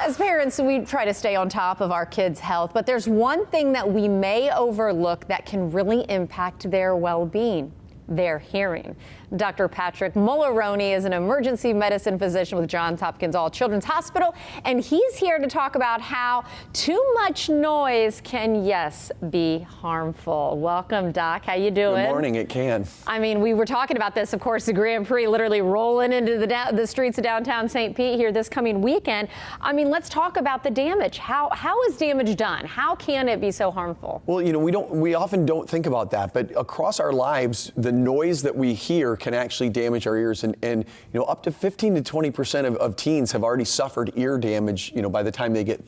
As parents, we try to stay on top of our kids' health, but there's one thing that we may overlook that can really impact their well-being: their hearing. Dr. Patrick Mularoni is an emergency medicine physician with Johns Hopkins All Children's Hospital, and he's here to talk about how too much noise can, yes, be harmful. Welcome, Doc. How you doing? Good morning. It can. I mean, we were talking about this, of course, the Grand Prix literally rolling into the streets of downtown St. Pete here this coming weekend. I mean, let's talk about the damage. How is damage done? How can it be so harmful? Well, you know, we often don't think about that, but across our lives, the noise that we hear can actually damage our ears, and you know, up to 15 to 20% of teens have already suffered ear damage, you know, by the time they get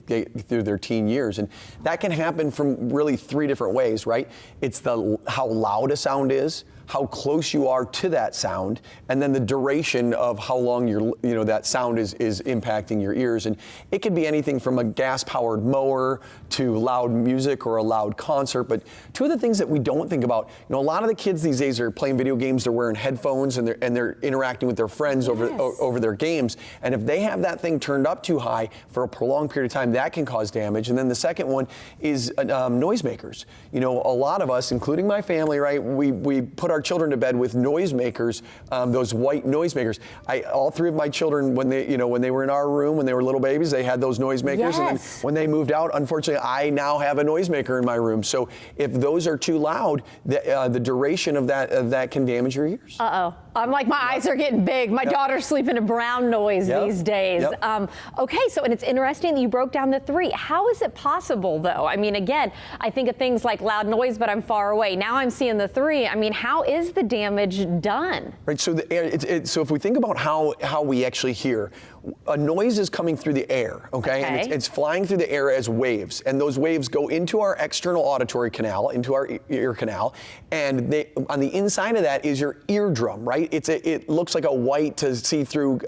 through their teen years. And that can happen from really three different ways, right? It's how loud a sound is, how close you are to that sound, and then the duration of how long that sound is impacting your ears. And it could be anything from a gas-powered mower to loud music or a loud concert. But two of the things that we don't think about, you know, a lot of the kids these days are playing video games, they're wearing headphones, and they're interacting with their friends over their games. And if they have that thing turned up too high for a prolonged period of time, that can cause damage. And then the second one is noisemakers. You know, a lot of us, including my family, right, we put our children to bed with noisemakers, those white noisemakers. All three of my children, when they were in our room, when they were little babies, they had those noisemakers. Yes. And then when they moved out, unfortunately, I now have a noisemaker in my room. So if those are too loud, the duration of that can damage your ears. Uh-oh. I'm like, my eyes are getting big. My daughter's sleeping to brown noise these days. Okay, so, and it's interesting that you broke down the three. How is it possible, though? I mean, again, I think of things like loud noise, but I'm far away. Now I'm seeing the three. I mean, how is the damage done? Right, so so if we think about how we actually hear, a noise is coming through the air, okay? And it's flying through the air as waves, and those waves go into our external auditory canal, into our ear canal, and on the inside of that is your eardrum, right? It looks like a white to see-through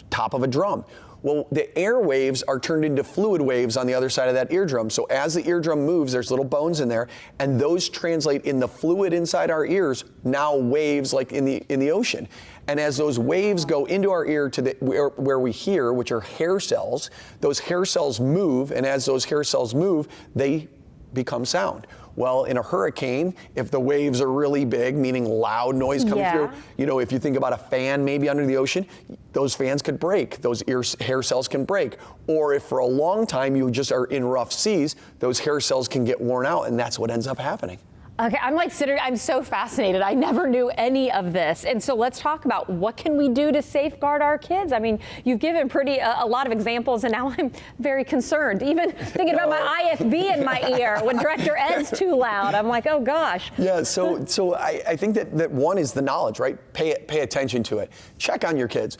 top of a drum. Well, the air waves are turned into fluid waves on the other side of that eardrum. So as the eardrum moves, there's little bones in there, and those translate in the fluid inside our ears, now waves like in the ocean. And as those waves go into our ear to where we hear, which are hair cells, those hair cells move, and as those hair cells move, they become sound. Well, in a hurricane, if the waves are really big, meaning loud noise coming through, you know, if you think about a fan maybe under the ocean, those fans could break, those hair cells can break. Or if for a long time you just are in rough seas, those hair cells can get worn out, and that's what ends up happening. Okay, I'm so fascinated. I never knew any of this. And so let's talk about what can we do to safeguard our kids? I mean, you've given a lot of examples, and now I'm very concerned. Even thinking about my IFB in my ear when Director Ed's too loud. I'm like, oh gosh. Yeah, so I think that one is the knowledge, right? Pay attention to it. Check on your kids.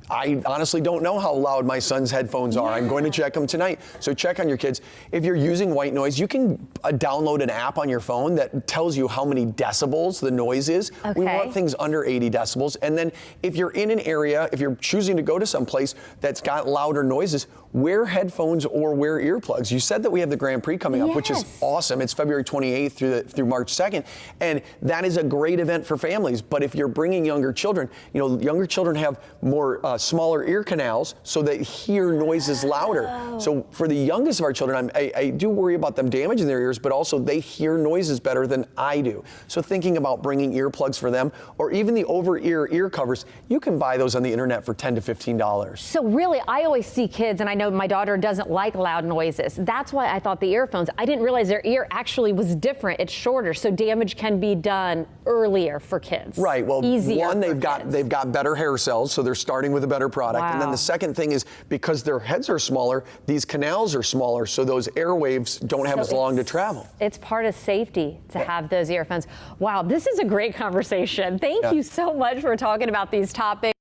I honestly don't know how loud my son's headphones are. I'm going to check them tonight. So check on your kids. If you're using white noise, you can download an app on your phone that tells you how many decibels the noise is. Okay. We want things under 80 decibels. And then if you're in an area, if you're choosing to go to some place that's got louder noises, wear headphones or wear earplugs. You said that we have the Grand Prix coming up, which is awesome. It's February 28th through March 2nd. And that is a great event for families. But if you're bringing younger children, you know, younger children have more smaller ear canals, so they hear noises louder. So for the youngest of our children, I do worry about them damaging their ears, but also they hear noises better than I do. So thinking about bringing earplugs for them, or even the over-ear ear covers, you can buy those on the internet for $10 to $15. So really, I always see kids, and I know my daughter doesn't like loud noises. That's why I thought the earphones, I didn't realize their ear actually was different. It's shorter, so damage can be done earlier for kids. Right, well, one, they've got better hair cells, so they're starting with a better product. And then the second thing is, because their heads are smaller, these canals are smaller, so those airwaves don't have as long to travel. It's part of safety to have those earphones. Wow, this is a great conversation. Thank you so much for talking about these topics.